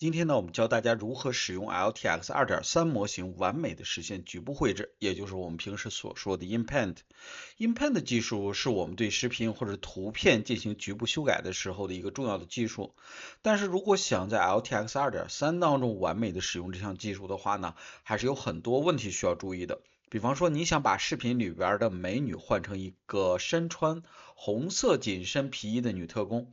今天呢，我们教大家如何使用 LTX 2.3模型完美的实现局部绘制，也就是我们平时所说的 Inpaint。Inpaint 技术是我们对视频或者图片进行局部修改的时候的一个重要的技术。但是如果想在 LTX 2.3当中完美的使用这项技术的话呢，还是有很多问题需要注意的。比方说，你想把视频里边的美女换成一个身穿红色紧身皮衣的女特工，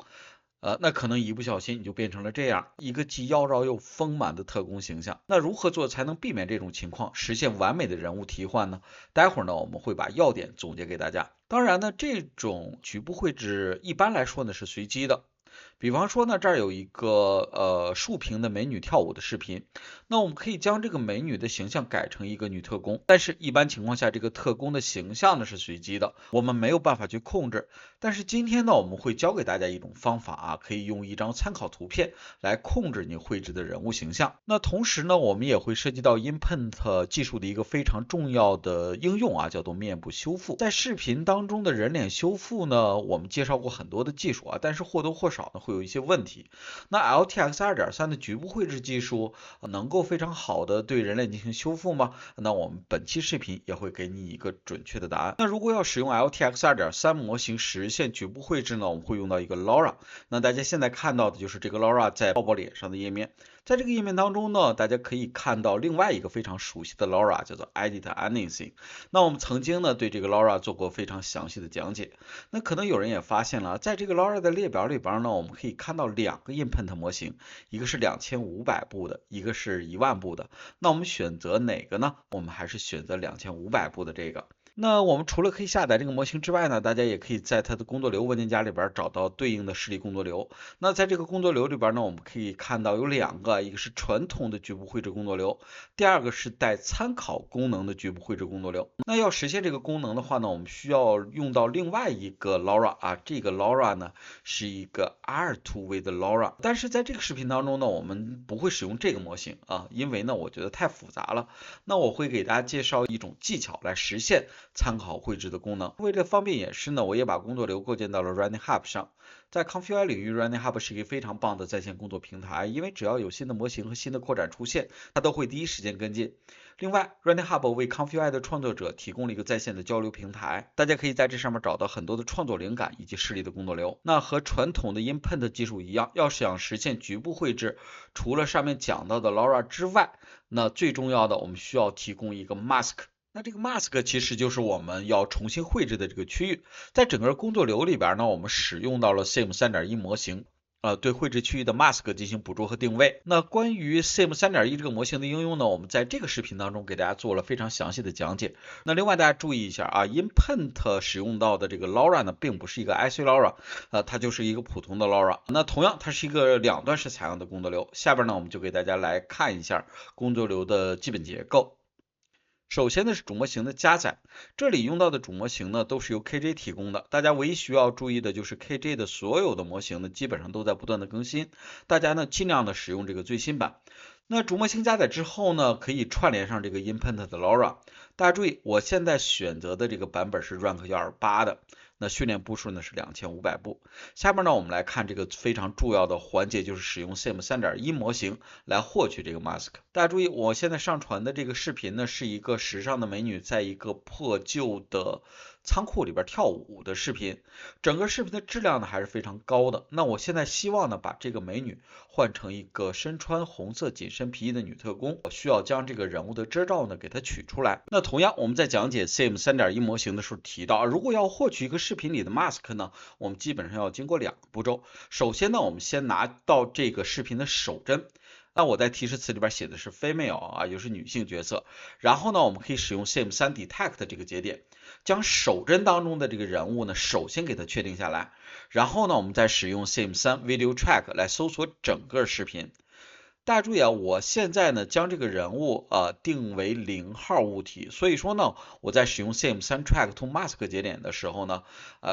那可能一不小心你就变成了这样一个既妖娆又丰满的特工形象。那如何做才能避免这种情况，实现完美的人物替换呢？待会儿呢，我们会把要点总结给大家。当然呢，这种局部绘制一般来说呢是随机的。比方说呢，这儿有一个竖屏的美女跳舞的视频，那我们可以将这个美女的形象改成一个女特工，但是一般情况下，这个特工的形象呢是随机的，我们没有办法去控制。但是今天呢，我们会教给大家一种方法啊，可以用一张参考图片来控制你绘制的人物形象。那同时呢，我们也会涉及到 Inpaint 技术的一个非常重要的应用啊，叫做面部修复。在视频当中的人脸修复呢，我们介绍过很多的技术啊，但是或多或少呢会有一些问题。那 LTX 2.3的局部绘制技术能够非常好的对人脸进行修复吗？那我们本期视频也会给你一个准确的答案。那如果要使用 LTX 2.3模型实现局部绘制呢，我们会用到一个 LoRa。那大家现在看到的就是这个 LoRa 在抱抱脸上的页面。在这个页面当中呢，大家可以看到另外一个非常熟悉的 LoRa，叫做 Edit Anything。那我们曾经呢对这个 LoRa 做过非常详细的讲解。那可能有人也发现了，在这个 LoRa 的列表里边呢，我们可以看到两个 Inpaint 模型，一个是2500步的，一个是10000步的。那我们选择哪个呢？我们还是选择2500步的这个。那我们除了可以下载这个模型之外呢，大家也可以在它的工作流文件夹里边找到对应的示例工作流。那在这个工作流里边呢，我们可以看到有两个，一个是传统的局部绘制工作流，第二个是带参考功能的局部绘制工作流。那要实现这个功能的话呢，我们需要用到另外一个 LoRa 啊，这个 LoRa 呢是一个 R2 位的 LoRa，但是在这个视频当中呢，我们不会使用这个模型啊，因为呢我觉得太复杂了。那我会给大家介绍一种技巧来实现参考绘制的功能。为了方便演示呢，我也把工作流构建到了 Running Hub 上。在 ComfyUI 领域 ，Running Hub 是一个非常棒的在线工作平台，因为只要有新的模型和新的扩展出现，它都会第一时间跟进。另外 ，Running Hub 为 ComfyUI 的创作者提供了一个在线的交流平台，大家可以在这上面找到很多的创作灵感以及示例的工作流。那和传统的 Inpaint 技术一样，要想实现局部绘制，除了上面讲到的 LoRa 之外，那最重要的我们需要提供一个 Mask。那这个 mask 其实就是我们要重新绘制的这个区域，在整个工作流里边呢，我们使用到了 SIM 3.1模型，对绘制区域的 mask 进行捕捉和定位。那关于 SIM 3.1这个模型的应用呢，我们在这个视频当中给大家做了非常详细的讲解。那另外大家注意一下啊，Inpaint 使用到的这个 LoRa 呢，并不是一个 IC LoRa，它就是一个普通的 LoRa。那同样它是一个两段式采样的工作流。下边呢，我们就给大家来看一下工作流的基本结构。首先呢是主模型的加载，这里用到的主模型呢都是由 KJ 提供的，大家唯一需要注意的就是 KJ 的所有的模型呢基本上都在不断的更新，大家呢尽量的使用这个最新版。那主模型加载之后呢，可以串联上这个 Inpaint 的 LoRa。大家注意，我现在选择的这个版本是 Rank 128的，那训练步数呢是2500步。下面呢，我们来看这个非常重要的环节，就是使用 SIM 3.1模型来获取这个 mask。大家注意，我现在上传的这个视频呢，是一个时尚的美女在一个破旧的仓库里边跳舞的视频，整个视频的质量呢还是非常高的。那我现在希望呢把这个美女换成一个身穿红色紧身皮衣的女特工，我需要将这个人物的遮罩呢给它取出来。那同样我们在讲解 SIM 3.1模型的时候提到，如果要获取一个视频里的 mask 呢，我们基本上要经过两个步骤。首先呢，我们先拿到这个视频的手帧。那我在提示词里边写的是 female 啊，也就是女性角色。然后呢，我们可以使用 SIM 3 detect 这个节点，将手帧当中的这个人物呢，首先给它确定下来。然后呢，我们再使用 SIM 3 video track 来搜索整个视频。大家注意啊，我现在呢将这个人物定为0号物体，所以说呢，我在使用 SIM 3 track to mask 节点的时候呢，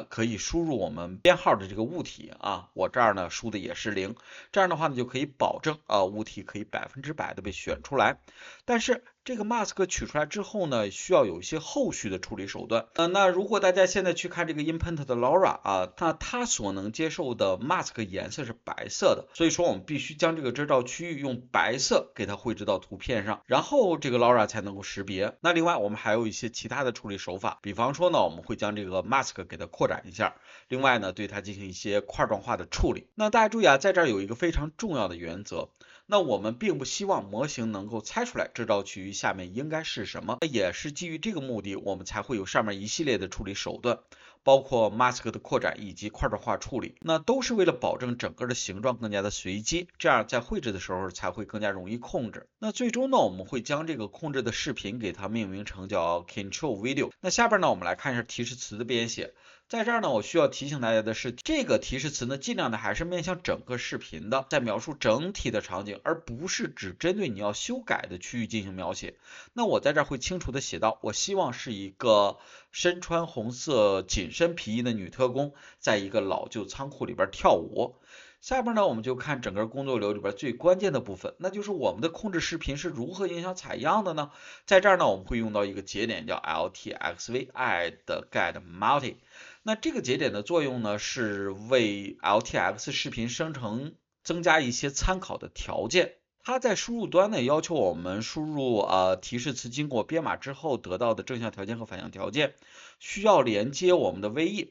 可以输入我们编号的这个物体啊，我这儿呢输的也是0，这样的话呢就可以保证物体可以100%的被选出来。但是这个 mask 取出来之后呢，需要有一些后续的处理手段。那如果大家现在去看这个 InPaint 的 Laura 啊，那它所能接受的 mask 颜色是白色的，所以说我们必须将这个遮罩区域用白色给它绘制到图片上，然后这个 Laura 才能够识别。那另外我们还有一些其他的处理手法，比方说呢，我们会将这个 mask 给它扩展一下，另外呢，对它进行一些块状化的处理。那大家注意啊，在这儿有一个非常重要的原则，那我们并不希望模型能够猜出来遮罩区域下面应该是什么，也是基于这个目的，我们才会有上面一系列的处理手段，包括 mask 的扩展以及块状化处理，那都是为了保证整个的形状更加的随机，这样在绘制的时候才会更加容易控制。那最终呢，我们会将这个控制的视频给它命名成叫 Control Video。那下边呢，我们来看一下提示词的编写。在这儿呢，我需要提醒大家的是，这个提示词呢，尽量的还是面向整个视频的，在描述整体的场景，而不是只针对你要修改的区域进行描写。那我在这儿会清楚的写到，我希望是一个身穿红色紧身皮衣的女特工，在一个老旧仓库里边跳舞。下边呢，我们就看整个工作流里边最关键的部分，那就是我们的控制视频是如何影响采样的呢？在这儿呢，我们会用到一个节点叫 LTXV add get multi。那这个节点的作用呢，是为 LTX 视频生成增加一些参考的条件。它在输入端呢，要求我们输入提示词经过编码之后得到的正向条件和反向条件，需要连接我们的 VE。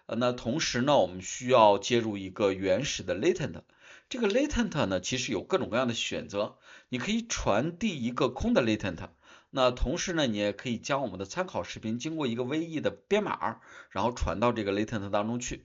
那同时呢，我们需要接入一个原始的 latent。这个 latent 呢，其实有各种各样的选择，你可以传递一个空的 latent。那同时呢，你也可以将我们的参考视频经过一个 VE 的编码，然后传到这个 latent 当中去。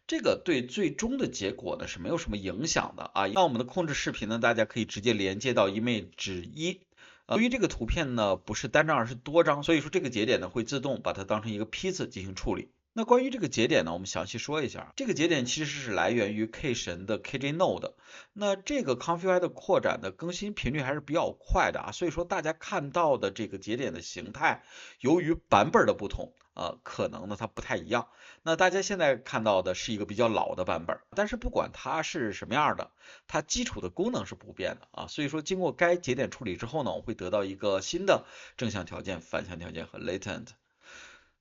这个对最终的结果呢是没有什么影响的啊。那我们的控制视频呢，大家可以直接连接到 image1。由于这个图片呢不是单张而是多张，所以说这个节点呢会自动把它当成一个批次进行处理。那关于这个节点呢，我们详细说一下。这个节点其实是来源于 K 神的 KJ Node。那这个 Config 的扩展的更新频率还是比较快的啊，所以说大家看到的这个节点的形态，由于版本的不同，可能呢它不太一样。那大家现在看到的是一个比较老的版本，但是不管它是什么样的，它基础的功能是不变的啊。所以说经过该节点处理之后呢，我会得到一个新的正向条件、反向条件和 latent。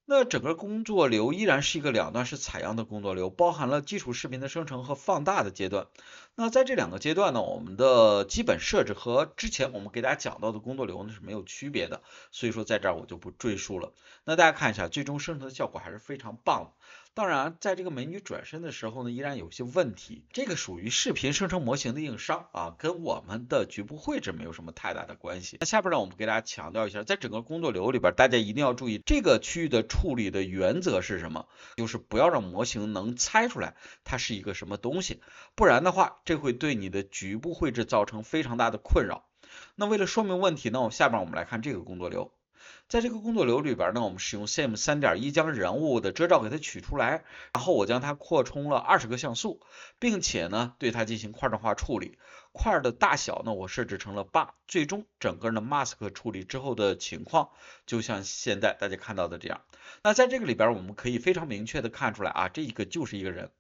那整个工作流依然是一个两段式采样的工作流，包含了基础视频的生成和放大的阶段。那在这两个阶段呢，我们的基本设置和之前我们给大家讲到的工作流呢是没有区别的，所以说在这儿我就不赘述了。那大家看一下，最终生成的效果还是非常棒的。当然，在这个美女转身的时候呢，依然有些问题，这个属于视频生成模型的硬伤啊，跟我们的局部绘制没有什么太大的关系。那下边呢，我们给大家强调一下，在整个工作流里边，大家一定要注意这个区域的处理的原则是什么，就是不要让模型能猜出来它是一个什么东西，不然的话，这会对你的局部绘制造成非常大的困扰。那为了说明问题呢，下边我们来看这个工作流。在这个工作流里边呢，我们使用 sim 3.1将人物的遮罩给它取出来，然后我将它扩充了20个像素，并且呢对它进行块状化处理。块的大小呢我设置成了8，最终整个的 mask 处理之后的情况就像现在大家看到的这样。那在这个里边我们可以非常明确的看出来啊，这个就是一个人。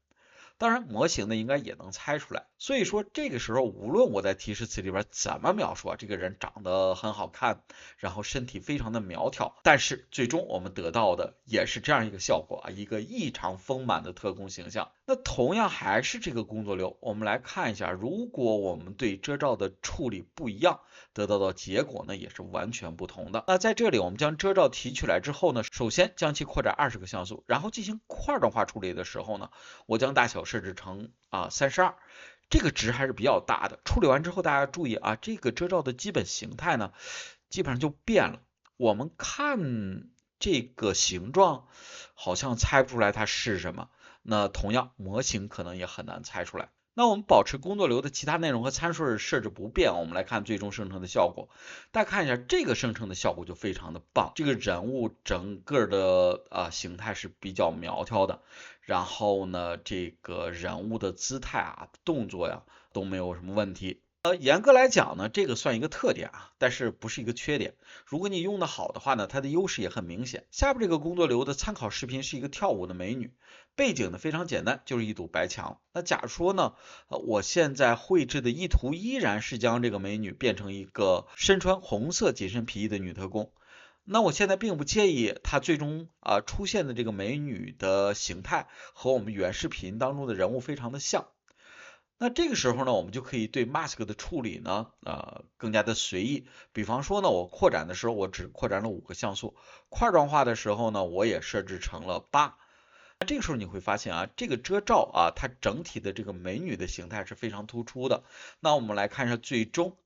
当然模型呢应该也能猜出来，所以说这个时候无论我在提示词里边怎么描述啊，这个人长得很好看，然后身体非常的苗条，但是最终我们得到的也是这样一个效果啊，一个异常丰满的特工形象。那同样还是这个工作流，我们来看一下，如果我们对遮罩的处理不一样，得到的结果呢也是完全不同的。那在这里我们将遮罩提取来之后呢，首先将其扩展20个像素，然后进行块状化处理的时候呢，我将大小设置成32，这个值还是比较大的。处理完之后大家注意啊，这个遮罩的基本形态呢基本上就变了。我们看这个形状好像猜不出来它是什么，那同样模型可能也很难猜出来。那我们保持工作流的其他内容和参数设置不变，我们来看最终生成的效果。大家看一下这个生成的效果就非常的棒，这个人物整个的形态是比较苗条的，然后呢这个人物的姿态啊动作呀都没有什么问题。严格来讲呢，这个算一个特点啊，但是不是一个缺点。如果你用的好的话呢，它的优势也很明显。下边这个工作流的参考视频是一个跳舞的美女，背景呢非常简单，就是一堵白墙。那假如说呢，我现在绘制的意图依然是将这个美女变成一个身穿红色紧身皮衣的女特工，那我现在并不介意她最终出现的这个美女的形态和我们原视频当中的人物非常的像。那这个时候呢，我们就可以对 mask 的处理呢，更加的随意。比方说呢，我扩展的时候，我只扩展了5个像素；块状化的时候呢，我也设置成了8。那这个时候你会发现啊，这个遮罩啊，它整体的这个美女的形态是非常突出的。那我们来看一下最终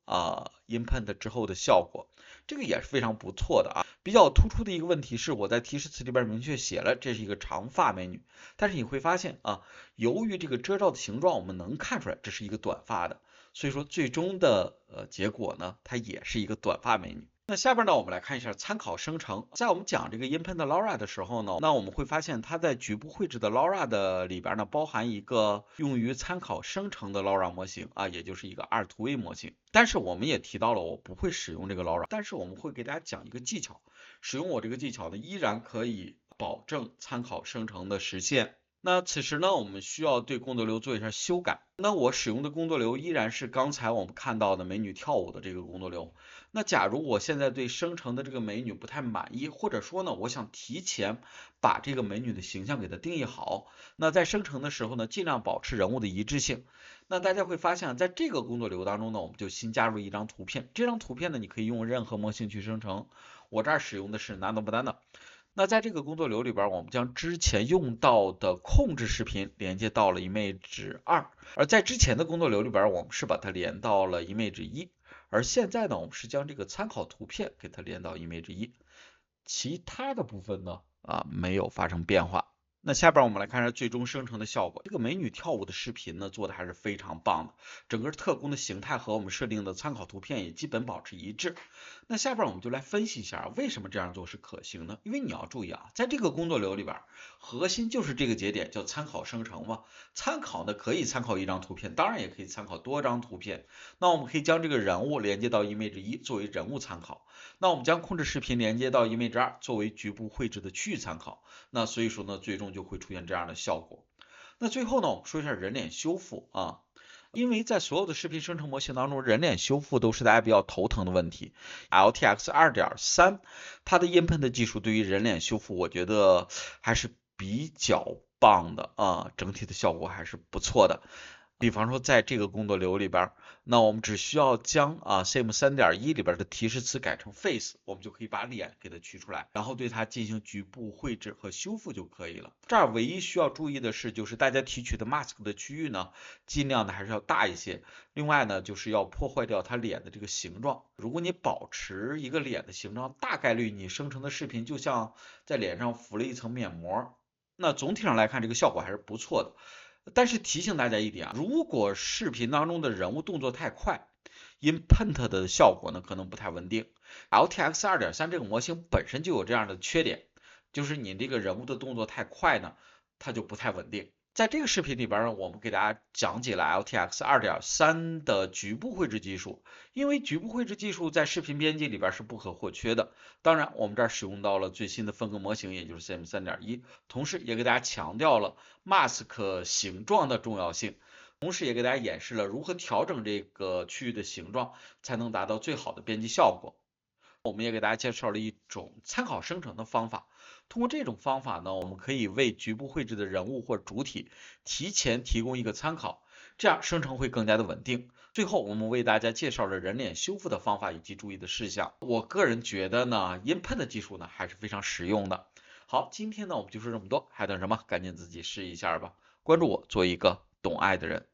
input 之后的效果，这个也是非常不错的啊。比较突出的一个问题是，我在提示词里边明确写了这是一个长发美女，但是你会发现啊，由于这个遮罩的形状，我们能看出来这是一个短发的，所以说最终的结果呢，它也是一个短发美女。那下边呢，我们来看一下参考生成。在我们讲这个 input Laura 的时候呢，那我们会发现它在局部绘制的 Laura 的里边呢，包含一个用于参考生成的 Laura 模型啊，也就是一个2to-A 模型。但是我们也提到了，我不会使用这个 Laura，但是我们会给大家讲一个技巧，使用我这个技巧呢，依然可以保证参考生成的实现。那此时呢，我们需要对工作流做一下修改。那我使用的工作流依然是刚才我们看到的美女跳舞的这个工作流。那假如我现在对生成的这个美女不太满意，或者说呢，我想提前把这个美女的形象给它定义好，那在生成的时候呢，尽量保持人物的一致性。那大家会发现，在这个工作流当中呢，我们就新加入一张图片。这张图片呢，你可以用任何模型去生成。我这儿使用的是 Nano Banana。那在这个工作流里边，我们将之前用到的控制视频连接到了 image2，而在之前的工作流里边，我们是把它连到了 image1，而现在呢，我们是将这个参考图片给它连到 image1，其他的部分呢没有发生变化。那下边我们来看一下最终生成的效果。这个美女跳舞的视频呢，做的还是非常棒的，整个特工的形态和我们设定的参考图片也基本保持一致。那下边我们就来分析一下为什么这样做是可行的。因为你要注意啊，在这个工作流里边，核心就是这个节点叫参考生成嘛。参考呢可以参考一张图片，当然也可以参考多张图片。那我们可以将这个人物连接到 image1作为人物参考。那我们将控制视频连接到 image2作为局部绘制的区域参考。那所以说呢，最终就会出现这样的效果。那最后呢，我们说一下人脸修复啊，因为在所有的视频生成模型当中，人脸修复都是大家比较头疼的问题。LTX 2.3它的 input 技术对于人脸修复，我觉得还是比较棒的啊，整体的效果还是不错的。比方说在这个工作流里边，那我们只需要将Sim 3.1里边的提示词改成 face， 我们就可以把脸给它取出来，然后对它进行局部绘制和修复就可以了。这儿唯一需要注意的是，就是大家提取的 mask 的区域呢，尽量的还是要大一些。另外呢，就是要破坏掉它脸的这个形状。如果你保持一个脸的形状，大概率你生成的视频就像在脸上敷了一层面膜。那总体上来看，这个效果还是不错的。但是提醒大家一点啊，如果视频当中的人物动作太快，input 的效果呢可能不太稳定。LTX 2.3这个模型本身就有这样的缺点，就是你这个人物的动作太快呢，它就不太稳定。在这个视频里边呢，我们给大家讲解了 LTX 2.3的局部绘制技术，因为局部绘制技术在视频编辑里边是不可或缺的。当然，我们这儿使用到了最新的分割模型，也就是 Sim 3.1，同时也给大家强调了 mask 形状的重要性，同时也给大家演示了如何调整这个区域的形状，才能达到最好的编辑效果。我们也给大家介绍了一种参考生成的方法。通过这种方法呢，我们可以为局部绘制的人物或主体提前提供一个参考，这样生成会更加的稳定。最后，我们为大家介绍了人脸修复的方法以及注意的事项。我个人觉得呢，input 的技术呢还是非常实用的。好，今天呢我们就说这么多，还等什么？赶紧自己试一下吧。关注我，做一个懂爱的人。